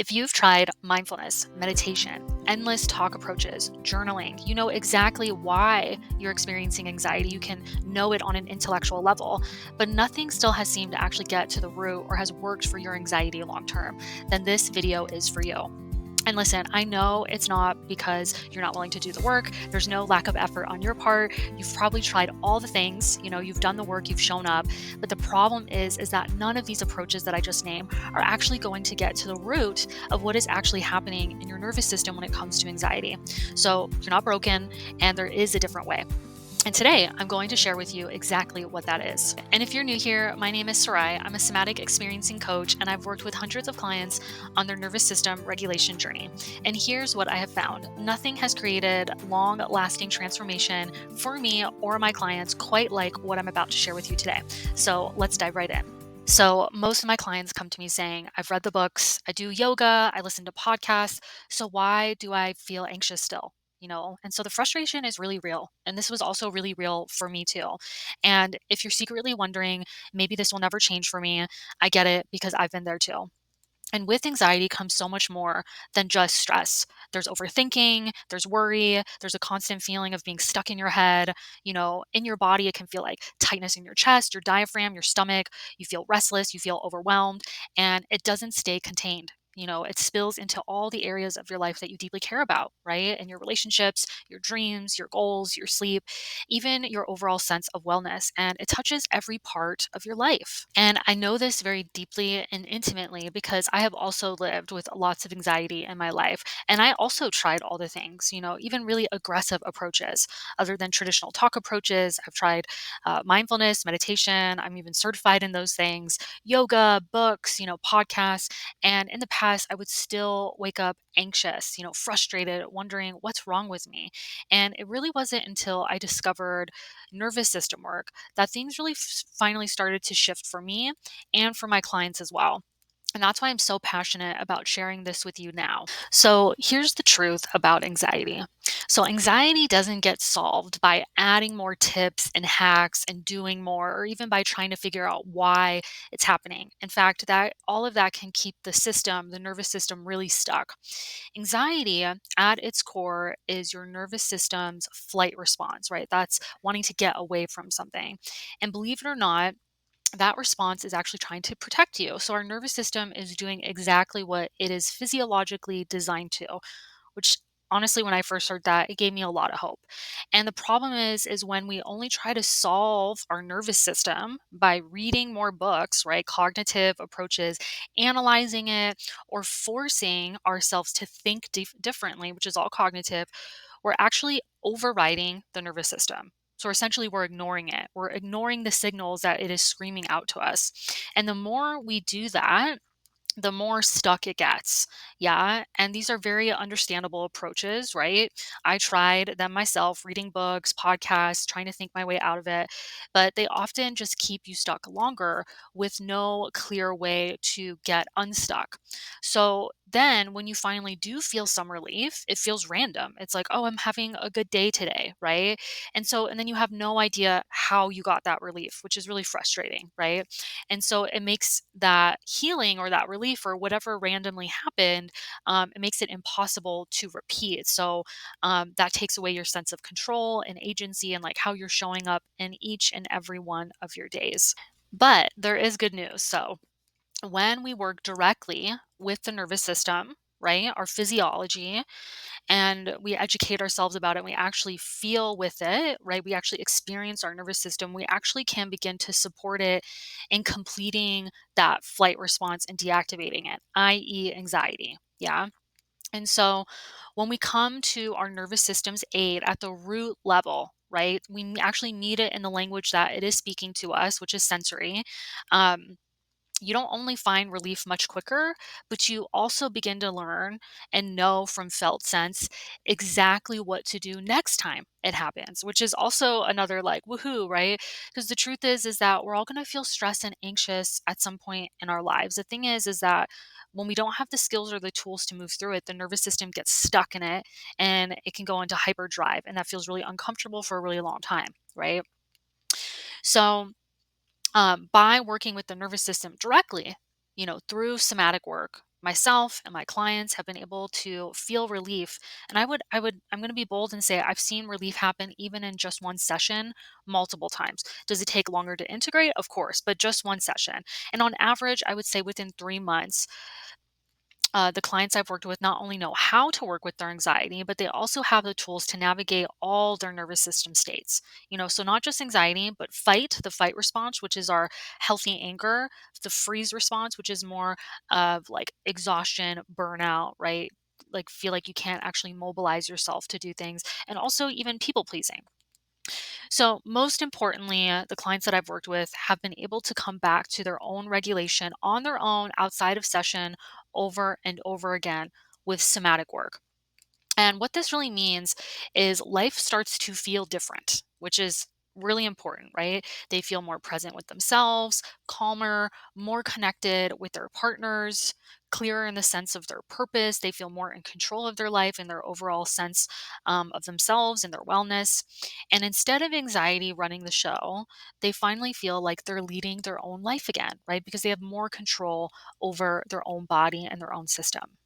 If you've tried mindfulness, meditation, endless talk approaches, journaling, you know exactly why you're experiencing anxiety. You can know it on an intellectual level, but nothing still has seemed to actually get to the root or has worked for your anxiety long term, then this video is for you. And listen, I know it's not because you're not willing to do the work. There's no lack of effort on your part. You've probably tried all the things, you've done the work, you've shown up. But the problem is that none of these approaches that I just named are actually going to get to the root of what is actually happening in your nervous system when it comes to anxiety. So you're not broken, and there is a different way. And today, I'm going to share with you exactly what that is. And if you're new here, my name is Sarai. I'm a somatic experiencing coach, and I've worked with hundreds of clients on their nervous system regulation journey. And here's what I have found: nothing has created long lasting transformation for me or my clients quite like what I'm about to share with you today. So let's dive right in. So, most of my clients come to me saying, I've read the books, I do yoga, I listen to podcasts. So, why do I feel anxious still? And so the frustration is really real. And this was also really real for me too. And if you're secretly wondering, maybe this will never change for me, I get it because I've been there too. And with anxiety comes so much more than just stress. There's overthinking, there's worry, there's a constant feeling of being stuck in your head. In your body, it can feel like tightness in your chest, your diaphragm, your stomach. You feel restless, you feel overwhelmed, and it doesn't stay contained. It spills into all the areas of your life that you deeply care about, right? And your relationships, your dreams, your goals, your sleep, even your overall sense of wellness. And it touches every part of your life. And I know this very deeply and intimately because I have also lived with lots of anxiety in my life. And I also tried all the things, even really aggressive approaches other than traditional talk approaches. I've tried mindfulness, meditation. I'm even certified in those things, yoga, books, podcasts. And in the past, I would still wake up anxious, frustrated, wondering what's wrong with me. And it really wasn't until I discovered nervous system work that things really finally started to shift for me and for my clients as well. And that's why I'm so passionate about sharing this with you now. So, here's the truth about anxiety. So, anxiety doesn't get solved by adding more tips and hacks and doing more, or even by trying to figure out why it's happening. In fact, that all of that can keep the nervous system, really stuck. Anxiety at its core is your nervous system's flight response, right? That's wanting to get away from something. And believe it or not, that response is actually trying to protect you. So our nervous system is doing exactly what it is physiologically designed to, which honestly, when I first heard that, it gave me a lot of hope. And the problem is when we only try to solve our nervous system by reading more books, right? Cognitive approaches, analyzing it, or forcing ourselves to think differently, which is all cognitive, we're actually overriding the nervous system. So essentially, we're ignoring it. We're ignoring the signals that it is screaming out to us. And the more we do that, the more stuck it gets. Yeah. And these are very understandable approaches, right? I tried them myself, reading books, podcasts, trying to think my way out of it, but they often just keep you stuck longer with no clear way to get unstuck. So then when you finally do feel some relief, it feels random. It's like, oh, I'm having a good day today, right? And then you have no idea how you got that relief, which is really frustrating, right? And so it makes that healing or that relief or whatever randomly happened, it makes it impossible to repeat. So that takes away your sense of control and agency and like how you're showing up in each and every one of your days. But there is good news. So when we work directly with the nervous system, right, our physiology, and we educate ourselves about it, we actually feel with it, right? We actually experience our nervous system. We actually can begin to support it in completing that flight response and deactivating it, i.e., anxiety. Yeah. And so when we come to our nervous system's aid at the root level, right, we actually meet it in the language that it is speaking to us, which is sensory. Um, you don't only find relief much quicker, but you also begin to learn and know from felt sense exactly what to do next time it happens, which is also another like woohoo, right? Because the truth is that we're all going to feel stressed and anxious at some point in our lives. The thing is that when we don't have the skills or the tools to move through it, the nervous system gets stuck in it and it can go into hyperdrive, and that feels really uncomfortable for a really long time, right? So by working with the nervous system directly, through somatic work, myself and my clients have been able to feel relief. And I'm going to be bold and say I've seen relief happen even in just one session multiple times. Does it take longer to integrate? Of course, but just one session. And on average, I would say within 3 months, the clients I've worked with not only know how to work with their anxiety, but they also have the tools to navigate all their nervous system states. So not just anxiety, but the fight response, which is our healthy anger, the freeze response, which is more of like exhaustion, burnout, right? Like feel like you can't actually mobilize yourself to do things, and also even people pleasing. So, most importantly, the clients that I've worked with have been able to come back to their own regulation on their own outside of session over and over again with somatic work. And what this really means is life starts to feel different, which is really important, right? They feel more present with themselves, calmer, more connected with their partners, clearer in the sense of their purpose. They feel more in control of their life and their overall sense of themselves and their wellness. And instead of anxiety running the show, they finally feel like they're leading their own life again, right? Because they have more control over their own body and their own system.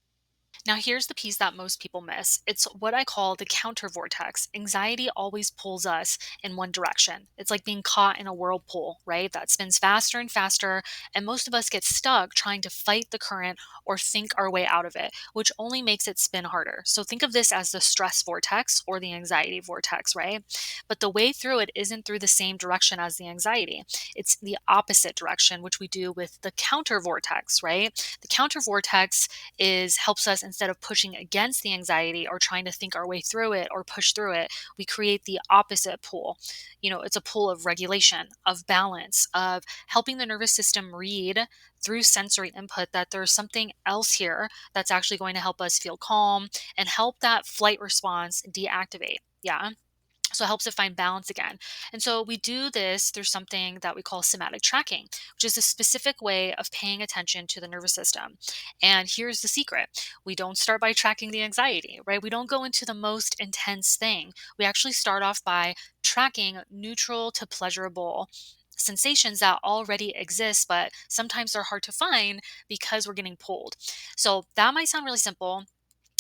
Now, here's the piece that most people miss. It's what I call the counter vortex. Anxiety always pulls us in one direction. It's like being caught in a whirlpool, right? That spins faster and faster. And most of us get stuck trying to fight the current or think our way out of it, which only makes it spin harder. So think of this as the stress vortex or the anxiety vortex, right? But the way through it isn't through the same direction as the anxiety. It's the opposite direction, which we do with the counter vortex, right? The counter vortex is helps us, instead of pushing against the anxiety or trying to think our way through it or push through it, we create the opposite pool. It's a pool of regulation, of balance, of helping the nervous system read through sensory input that there's something else here that's actually going to help us feel calm and help that flight response deactivate. Yeah. So it helps it find balance again. And so we do this through something that we call somatic tracking, which is a specific way of paying attention to the nervous system. And here's the secret: we don't start by tracking the anxiety, right? We don't go into the most intense thing. We actually start off by tracking neutral to pleasurable sensations that already exist, but sometimes they're hard to find because we're getting pulled. So that might sound really simple,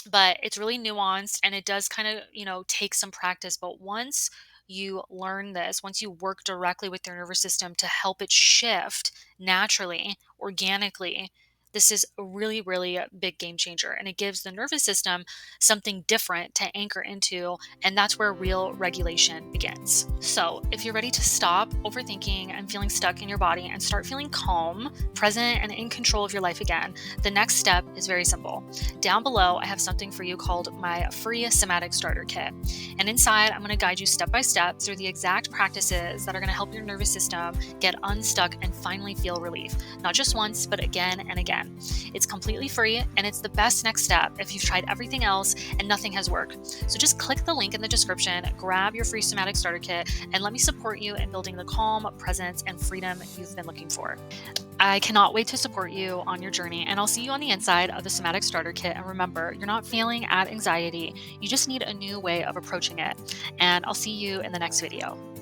but it's really nuanced, and it does kind of, take some practice. But once you learn this, once you work directly with your nervous system to help it shift naturally, organically, this is a really, really a big game changer. And it gives the nervous system something different to anchor into. And that's where real regulation begins. So, if you're ready to stop overthinking and feeling stuck in your body and start feeling calm, present, and in control of your life again, the next step is very simple. Down below, I have something for you called my free Somatic Starter Kit. And inside, I'm going to guide you step by step through the exact practices that are going to help your nervous system get unstuck and finally feel relief. Not just once, but again and again. It's completely free, and it's the best next step if you've tried everything else and nothing has worked. So just click the link in the description, grab your free Somatic Starter Kit, and let me support you in building the calm, presence, and freedom you've been looking for. I cannot wait to support you on your journey, and I'll see you on the inside of the Somatic Starter Kit. And remember, you're not failing at anxiety. You just need a new way of approaching it. And I'll see you in the next video.